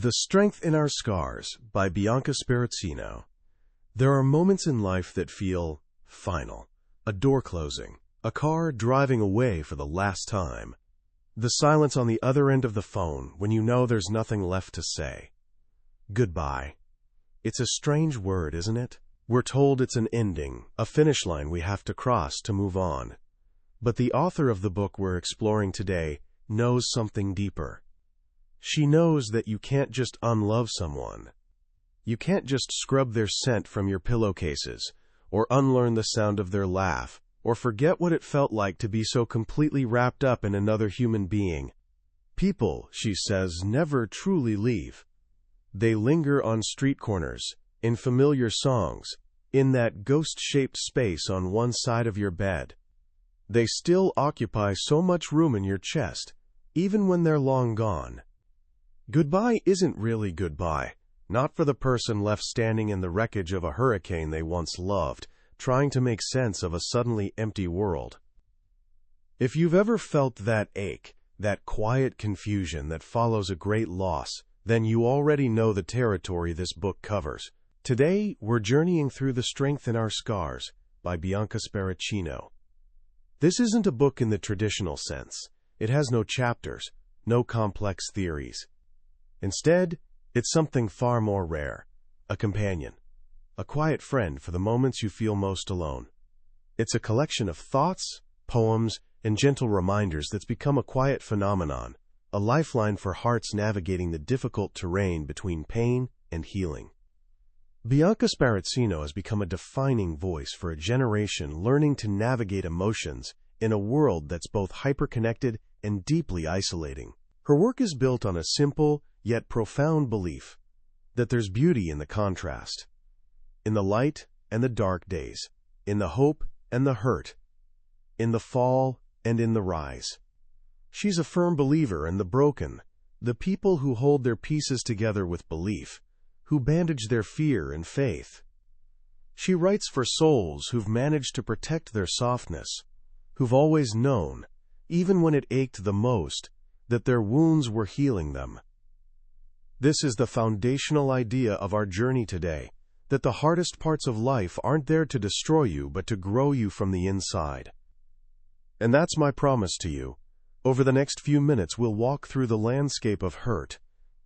The Strength in Our Scars by Bianca Sparacino. There are moments in life that feel final. A door closing, a car driving away for the last time. The silence on the other end of the phone when you know there's nothing left to say. Goodbye. It's a strange word, isn't it? We're told it's an ending, a finish line we have to cross to move on. But the author of the book we're exploring today knows something deeper. She knows that you can't just unlove someone. You can't just scrub their scent from your pillowcases, or unlearn the sound of their laugh, or forget what it felt like to be so completely wrapped up in another human being. People, she says, never truly leave. They linger on street corners, in familiar songs, in that ghost-shaped space on one side of your bed. They still occupy so much room in your chest, even when they're long gone. Goodbye isn't really goodbye, not for the person left standing in the wreckage of a hurricane they once loved, trying to make sense of a suddenly empty world. If you've ever felt that ache, that quiet confusion that follows a great loss, then you already know the territory this book covers. Today, we're journeying through The Strength in Our Scars by Bianca Sparacino. This isn't a book in the traditional sense. It has no chapters, no complex theories. Instead, it's something far more rare, a companion, a quiet friend for the moments you feel most alone. It's a collection of thoughts, poems, and gentle reminders that's become a quiet phenomenon, a lifeline for hearts navigating the difficult terrain between pain and healing. Bianca Sparacino has become a defining voice for a generation learning to navigate emotions in a world that's both hyper-connected and deeply isolating. Her work is built on a simple, yet profound belief that there's beauty in the contrast, in the light and the dark days, in the hope and the hurt, in the fall and in the rise. She's a firm believer in the broken, the people who hold their pieces together with belief, who bandage their fear and faith. She writes for souls who've managed to protect their softness, who've always known, even when it ached the most, that their wounds were healing them. This is the foundational idea of our journey today, that the hardest parts of life aren't there to destroy you but to grow you from the inside. And that's my promise to you. Over the next few minutes we'll walk through the landscape of hurt,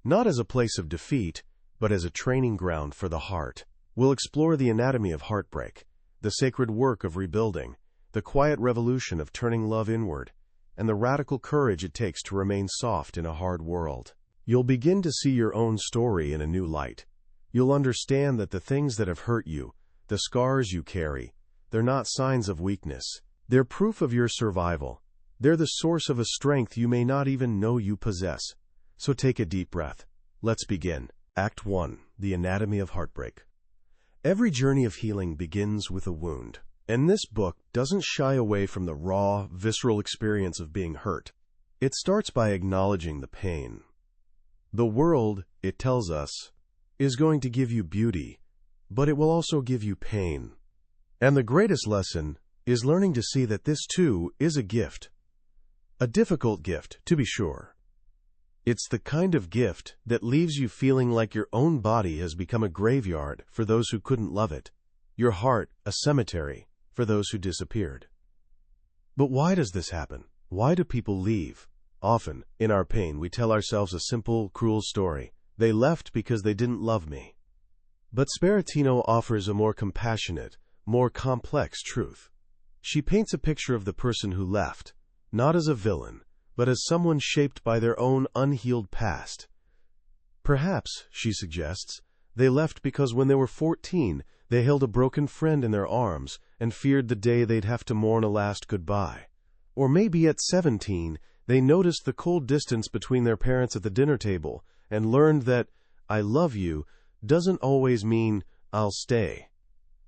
not as a place of defeat, but as a training ground for the heart. We'll explore the anatomy of heartbreak, the sacred work of rebuilding, the quiet revolution of turning love inward, and the radical courage it takes to remain soft in a hard world. You'll begin to see your own story in a new light. You'll understand that the things that have hurt you, the scars you carry, they're not signs of weakness. They're proof of your survival. They're the source of a strength you may not even know you possess. So take a deep breath. Let's begin. Act 1. The Anatomy of Heartbreak. Every journey of healing begins with a wound. And this book doesn't shy away from the raw, visceral experience of being hurt. It starts by acknowledging the pain. The world, it tells us, is going to give you beauty, but it will also give you pain. And the greatest lesson is learning to see that this too is a gift. A difficult gift, to be sure. It's the kind of gift that leaves you feeling like your own body has become a graveyard for those who couldn't love it, your heart a cemetery for those who disappeared. But why does this happen? Why do people leave? Often, in our pain, we tell ourselves a simple, cruel story. They left because they didn't love me. But Sparacino offers a more compassionate, more complex truth. She paints a picture of the person who left, not as a villain, but as someone shaped by their own unhealed past. Perhaps, she suggests, they left because when they were 14, they held a broken friend in their arms and feared the day they'd have to mourn a last goodbye. Or maybe at 17, they noticed the cold distance between their parents at the dinner table and learned that "I love you" doesn't always mean "I'll stay."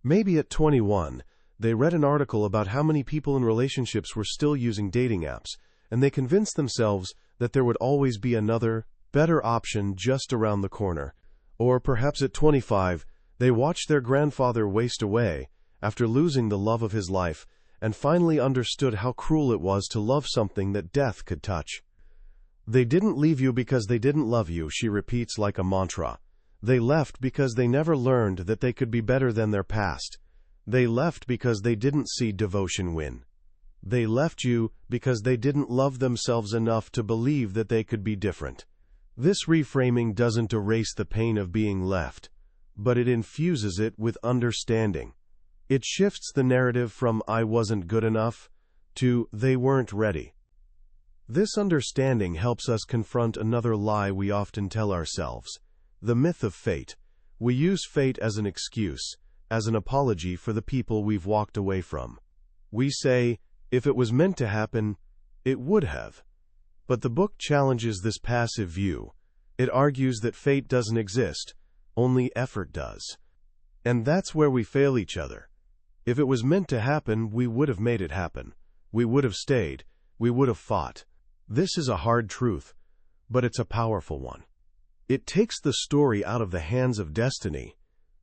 Maybe at 21, they read an article about how many people in relationships were still using dating apps, and they convinced themselves that there would always be another, better option just around the corner. Or perhaps at 25, they watched their grandfather waste away after losing the love of his life and finally understood how cruel it was to love something that death could touch. They didn't leave you because they didn't love you, she repeats like a mantra. They left because they never learned that they could be better than their past. They left because they didn't see devotion win. They left you because they didn't love themselves enough to believe that they could be different. This reframing doesn't erase the pain of being left, but it infuses it with understanding. It shifts the narrative from "I wasn't good enough" to "they weren't ready." This understanding helps us confront another lie we often tell ourselves: the myth of fate. We use fate as an excuse, as an apology for the people we've walked away from. We say, if it was meant to happen, it would have. But the book challenges this passive view. It argues that fate doesn't exist, only effort does. And that's where we fail each other. If it was meant to happen, we would have made it happen. We would have stayed. We would have fought. This is a hard truth, but it's a powerful one. It takes the story out of the hands of destiny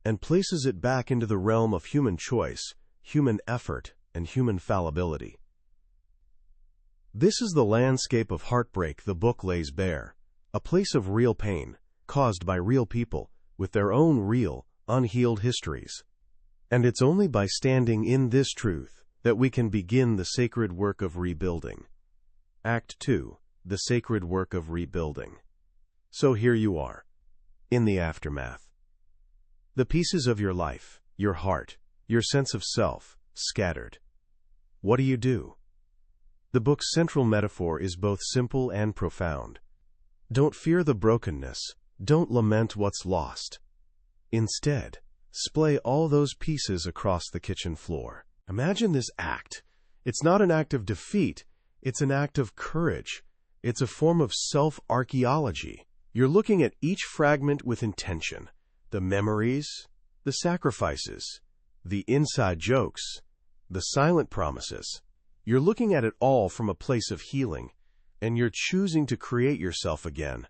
and places it back into the realm of human choice, human effort, and human fallibility. This is the landscape of heartbreak the book lays bare, a place of real pain, caused by real people, with their own real, unhealed histories. And it's only by standing in this truth that we can begin the sacred work of rebuilding. Act 2, the sacred work of rebuilding. So here you are, in the aftermath. The pieces of your life, your heart, your sense of self, scattered. What do? The book's central metaphor is both simple and profound. Don't fear the brokenness. Don't lament what's lost. Instead, splay all those pieces across the kitchen floor. Imagine this act. It's not an act of defeat. It's an act of courage. It's a form of self-archaeology. You're looking at each fragment with intention. The memories, the sacrifices, the inside jokes, the silent promises. You're looking at it all from a place of healing, and you're choosing to create yourself again.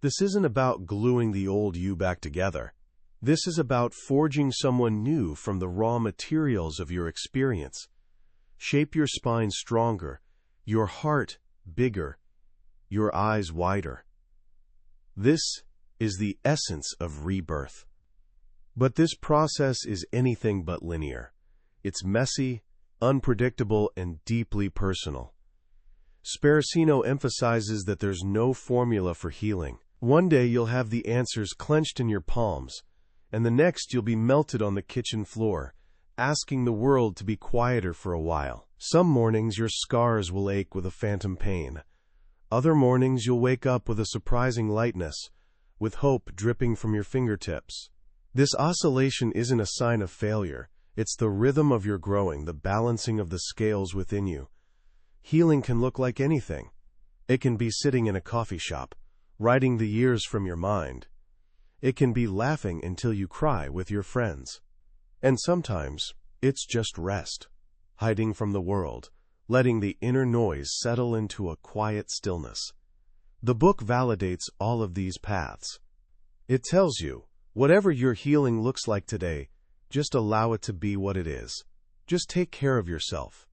This isn't about gluing the old you back together. This is about forging someone new from the raw materials of your experience. Shape your spine stronger, your heart bigger, your eyes wider. This is the essence of rebirth. But this process is anything but linear. It's messy, unpredictable, and deeply personal. Sparacino emphasizes that there's no formula for healing. One day you'll have the answers clenched in your palms, and the next you'll be melted on the kitchen floor, asking the world to be quieter for a while. Some mornings your scars will ache with a phantom pain. Other mornings you'll wake up with a surprising lightness, with hope dripping from your fingertips. This oscillation isn't a sign of failure. It's the rhythm of your growing, the balancing of the scales within you. Healing can look like anything. It can be sitting in a coffee shop, writing the years from your mind. It can be laughing until you cry with your friends. And sometimes it's just rest, hiding from the world, letting the inner noise settle into a quiet stillness. The book validates all of these paths. It tells you, whatever your healing looks like today, just allow it to be what it is. Just take care of yourself.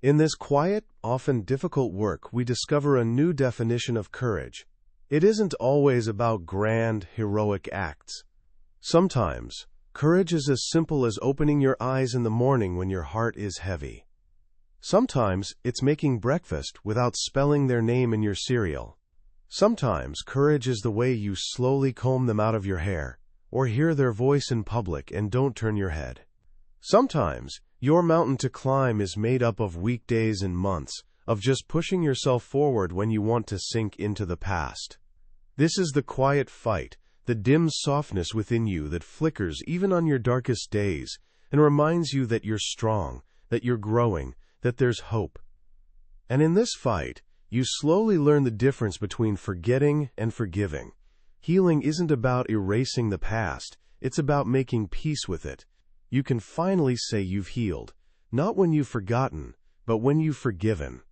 In this quiet, often difficult work, we discover a new definition of courage. It isn't always about grand, heroic acts. Sometimes, courage is as simple as opening your eyes in the morning when your heart is heavy. Sometimes, it's making breakfast without spelling their name in your cereal. Sometimes, courage is the way you slowly comb them out of your hair, or hear their voice in public and don't turn your head. Sometimes, your mountain to climb is made up of weekdays and months, of just pushing yourself forward when you want to sink into the past. This is the quiet fight, the dim softness within you that flickers even on your darkest days and reminds you that you're strong, that you're growing, that there's hope. And in this fight, you slowly learn the difference between forgetting and forgiving. Healing isn't about erasing the past, it's about making peace with it. You can finally say you've healed, not when you've forgotten, but when you've forgiven.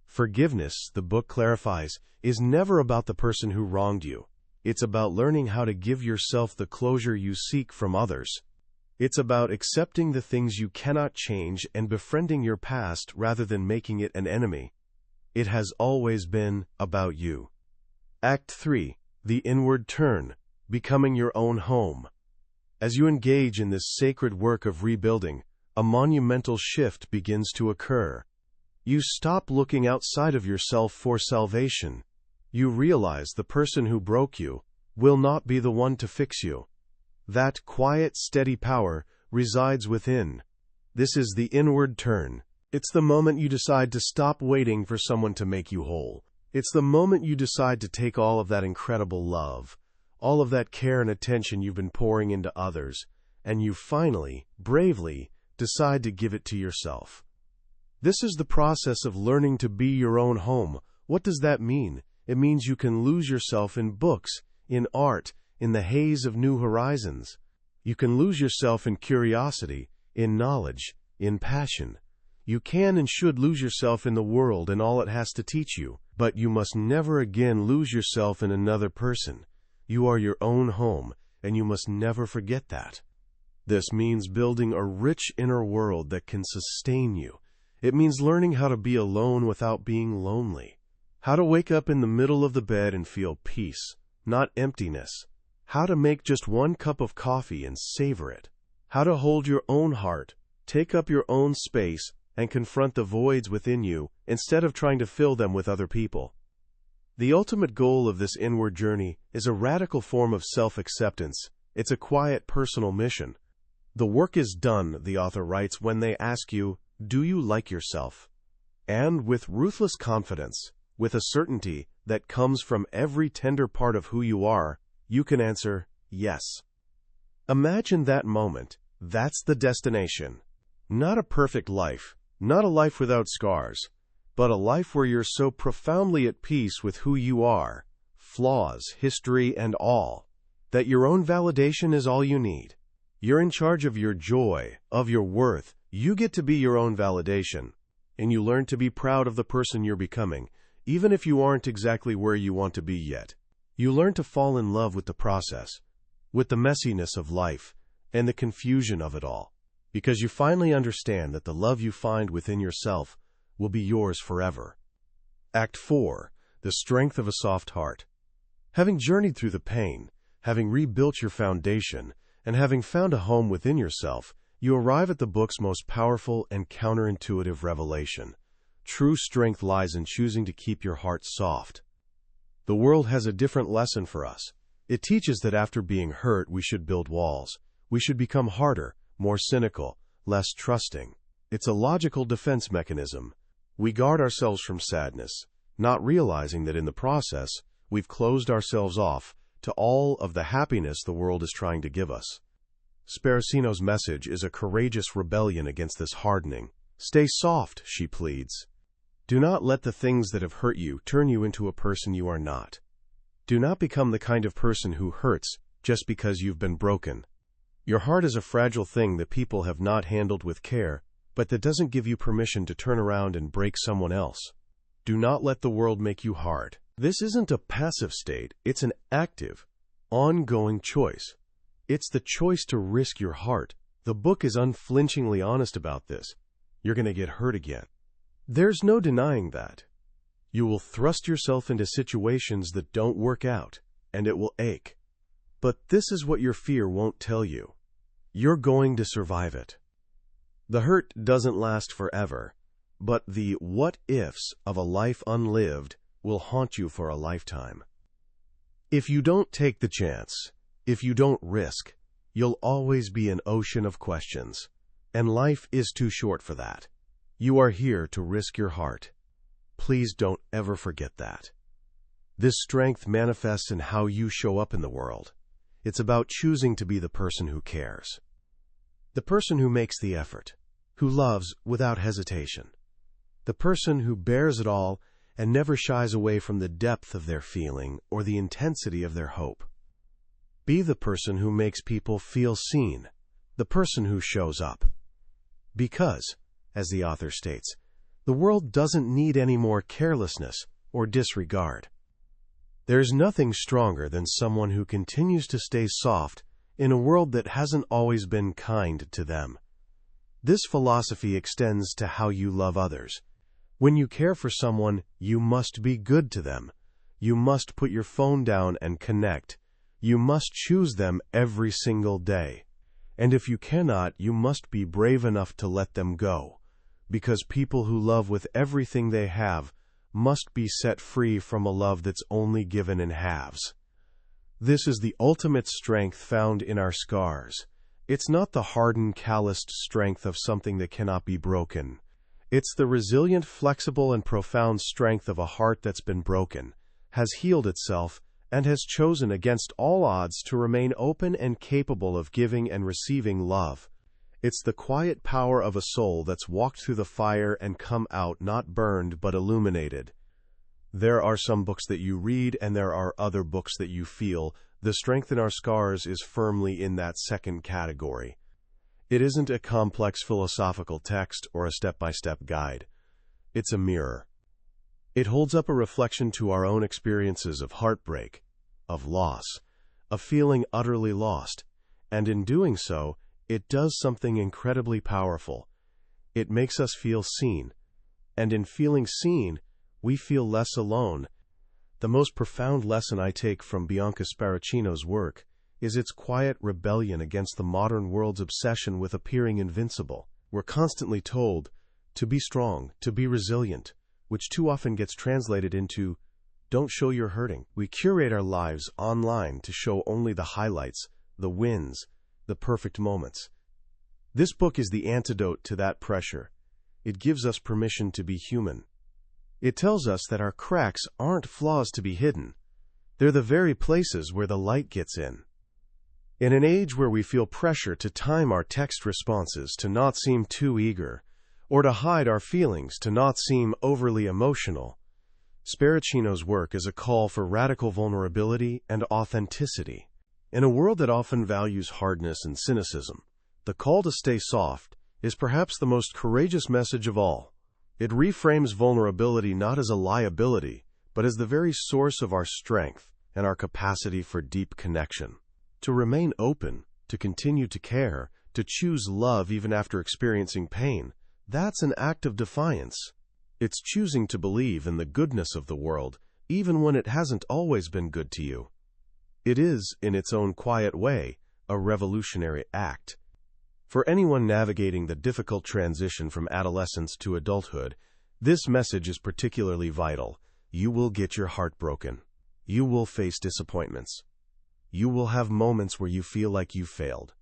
Forgiveness, the book clarifies, is never about the person who wronged you. It's about learning how to give yourself the closure you seek from others. It's about accepting the things you cannot change and befriending your past rather than making it an enemy. It has always been about you. Act 3. The inward turn, becoming your own home. As you engage in this sacred work of rebuilding, a monumental shift begins to occur. You stop looking outside of yourself for salvation. You realize the person who broke you will not be the one to fix you. That quiet, steady power resides within. This is the inward turn. It's the moment you decide to stop waiting for someone to make you whole. It's the moment you decide to take all of that incredible love, all of that care and attention you've been pouring into others, and you finally, bravely, decide to give it to yourself. This is the process of learning to be your own home. What does that mean? It means you can lose yourself in books, in art, in the haze of new horizons. You can lose yourself in curiosity, in knowledge, in passion. You can and should lose yourself in the world and all it has to teach you, but you must never again lose yourself in another person. You are your own home, and you must never forget that. This means building a rich inner world that can sustain you. It means learning how to be alone without being lonely. How to wake up in the middle of the bed and feel peace, not emptiness. How to make just one cup of coffee and savor it. How to hold your own heart, take up your own space, and confront the voids within you instead of trying to fill them with other people. The ultimate goal of this inward journey is a radical form of self-acceptance. It's a quiet personal mission. The work is done, the author writes, when they ask you, do you like yourself? And with ruthless confidence, with a certainty that comes from every tender part of who you are, you can answer, yes. Imagine that moment. That's the destination. Not a perfect life, not a life without scars, but a life where you're so profoundly at peace with who you are, flaws, history, and all, that your own validation is all you need. You're in charge of your joy, of your worth. You get to be your own validation, and you learn to be proud of the person you're becoming, even if you aren't exactly where you want to be yet. You learn to fall in love with the process, with the messiness of life, and the confusion of it all, because you finally understand that the love you find within yourself will be yours forever. Act 4. The strength of a soft heart. Having journeyed through the pain, having rebuilt your foundation, and having found a home within yourself, you arrive at the book's most powerful and counterintuitive revelation. True strength lies in choosing to keep your heart soft. The world has a different lesson for us. It teaches that after being hurt, we should build walls. We should become harder, more cynical, less trusting. It's a logical defense mechanism. We guard ourselves from sadness, not realizing that in the process, we've closed ourselves off to all of the happiness the world is trying to give us. Sparacino's message is a courageous rebellion against this hardening. Stay soft, she pleads. Do not let the things that have hurt you turn you into a person you are not. Do not become the kind of person who hurts just because you've been broken. Your heart is a fragile thing that people have not handled with care, but that doesn't give you permission to turn around and break someone else. Do not let the world make you hard. This isn't a passive state, it's an active, ongoing choice. It's the choice to risk your heart. The book is unflinchingly honest about this. You're going to get hurt again. There's no denying that. You will thrust yourself into situations that don't work out, and it will ache. But this is what your fear won't tell you. You're going to survive it. The hurt doesn't last forever, but the what-ifs of a life unlived will haunt you for a lifetime. If you don't take the chance, if you don't risk, you'll always be an ocean of questions, and life is too short for that. You are here to risk your heart. Please don't ever forget that. This strength manifests in how you show up in the world. It's about choosing to be the person who cares. The person who makes the effort, who loves without hesitation. The person who bears it all and never shies away from the depth of their feeling or the intensity of their hope. Be the person who makes people feel seen, the person who shows up. Because, as the author states, the world doesn't need any more carelessness or disregard. There's nothing stronger than someone who continues to stay soft in a world that hasn't always been kind to them. This philosophy extends to how you love others. When you care for someone, you must be good to them. You must put your phone down and connect. You must choose them every single day. And if you cannot, you must be brave enough to let them go. Because people who love with everything they have must be set free from a love that's only given in halves. This is the ultimate strength found in our scars. It's not the hardened, calloused strength of something that cannot be broken. It's the resilient, flexible, and profound strength of a heart that's been broken, has healed itself, and has chosen against all odds to remain open and capable of giving and receiving love. It's the quiet power of a soul that's walked through the fire and come out not burned but illuminated. There are some books that you read and there are other books that you feel. The strength in our scars is firmly in that second category. It isn't a complex philosophical text or a step-by-step guide. It's a mirror. It holds up a reflection to our own experiences of heartbreak, of loss, of feeling utterly lost, and in doing so, it does something incredibly powerful. It makes us feel seen, and in feeling seen, we feel less alone. The most profound lesson I take from Bianca Sparacino's work is its quiet rebellion against the modern world's obsession with appearing invincible. We're constantly told to be strong, to be resilient, which too often gets translated into, don't show you're hurting. We curate our lives online to show only the highlights, the wins, the perfect moments. This book is the antidote to that pressure. It gives us permission to be human. It tells us that our cracks aren't flaws to be hidden. They're the very places where the light gets in. In an age where we feel pressure to time our text responses to not seem too eager, or to hide our feelings to not seem overly emotional, Sparacino's work is a call for radical vulnerability and authenticity. In a world that often values hardness and cynicism, the call to stay soft is perhaps the most courageous message of all. It reframes vulnerability not as a liability, but as the very source of our strength and our capacity for deep connection. To remain open, to continue to care, to choose love even after experiencing pain, that's an act of defiance. It's choosing to believe in the goodness of the world, even when it hasn't always been good to you. It is, in its own quiet way, a revolutionary act. For anyone navigating the difficult transition from adolescence to adulthood, this message is particularly vital. You will get your heart broken. You will face disappointments. You will have moments where you feel like you failed.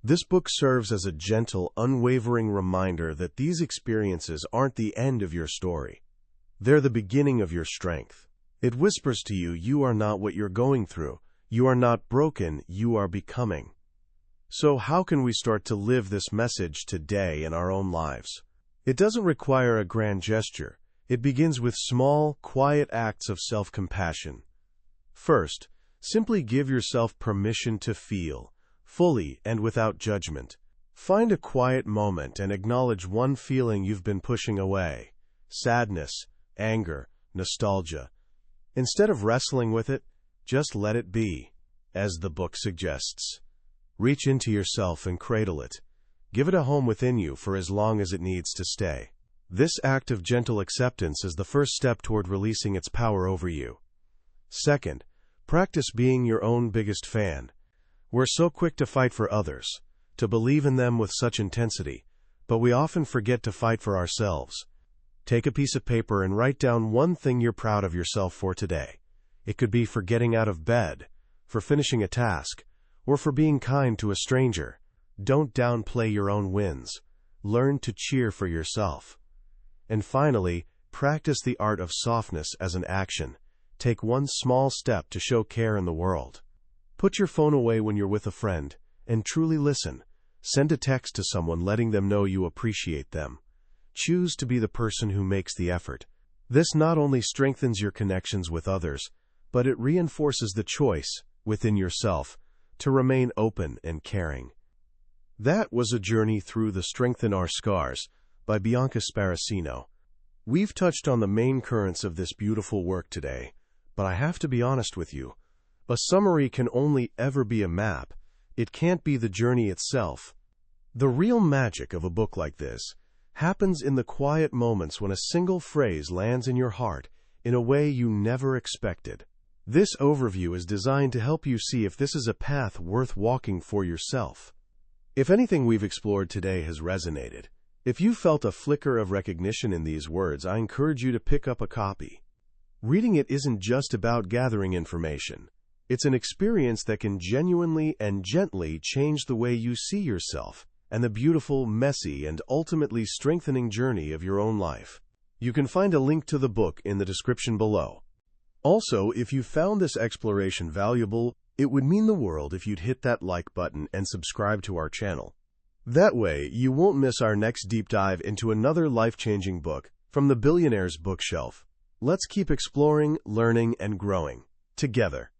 This book serves as a gentle, unwavering reminder that these experiences aren't the end of your story. They're the beginning of your strength. It whispers to you, you are not what you're going through. You are not broken, you are becoming. So how can we start to live this message today in our own lives? It doesn't require a grand gesture. It begins with small, quiet acts of self-compassion. First, simply give yourself permission to feel, fully and without judgment. Find a quiet moment and acknowledge one feeling you've been pushing away: sadness, anger, nostalgia. Instead of wrestling with it, just let it be, as the book suggests. Reach into yourself and cradle it. Give it a home within you for as long as it needs to stay. This act of gentle acceptance is the first step toward releasing its power over you. Second, practice being your own biggest fan. We're so quick to fight for others, to believe in them with such intensity, but we often forget to fight for ourselves. Take a piece of paper and write down one thing you're proud of yourself for today. It could be for getting out of bed, for finishing a task, or for being kind to a stranger. Don't downplay your own wins. Learn to cheer for yourself. And finally, practice the art of softness as an action. Take one small step to show care in the world. Put your phone away when you're with a friend, and truly listen. Send a text to someone letting them know you appreciate them. Choose to be the person who makes the effort. This not only strengthens your connections with others, but it reinforces the choice, within yourself, to remain open and caring. That was a journey through The Strength in Our Scars by Bianca Sparacino. We've touched on the main currents of this beautiful work today, but I have to be honest with you. A summary can only ever be a map. It can't be the journey itself. The real magic of a book like this happens in the quiet moments when a single phrase lands in your heart in a way you never expected. This overview is designed to help you see if this is a path worth walking for yourself. If anything we've explored today has resonated, if you felt a flicker of recognition in these words, I encourage you to pick up a copy. Reading it isn't just about gathering information. It's an experience that can genuinely and gently change the way you see yourself and the beautiful, messy, and ultimately strengthening journey of your own life. You can find a link to the book in the description below. Also, if you found this exploration valuable, it would mean the world if you'd hit that like button and subscribe to our channel. That way, you won't miss our next deep dive into another life-changing book from the Billionaire's Bookshelf. Let's keep exploring, learning, and growing together.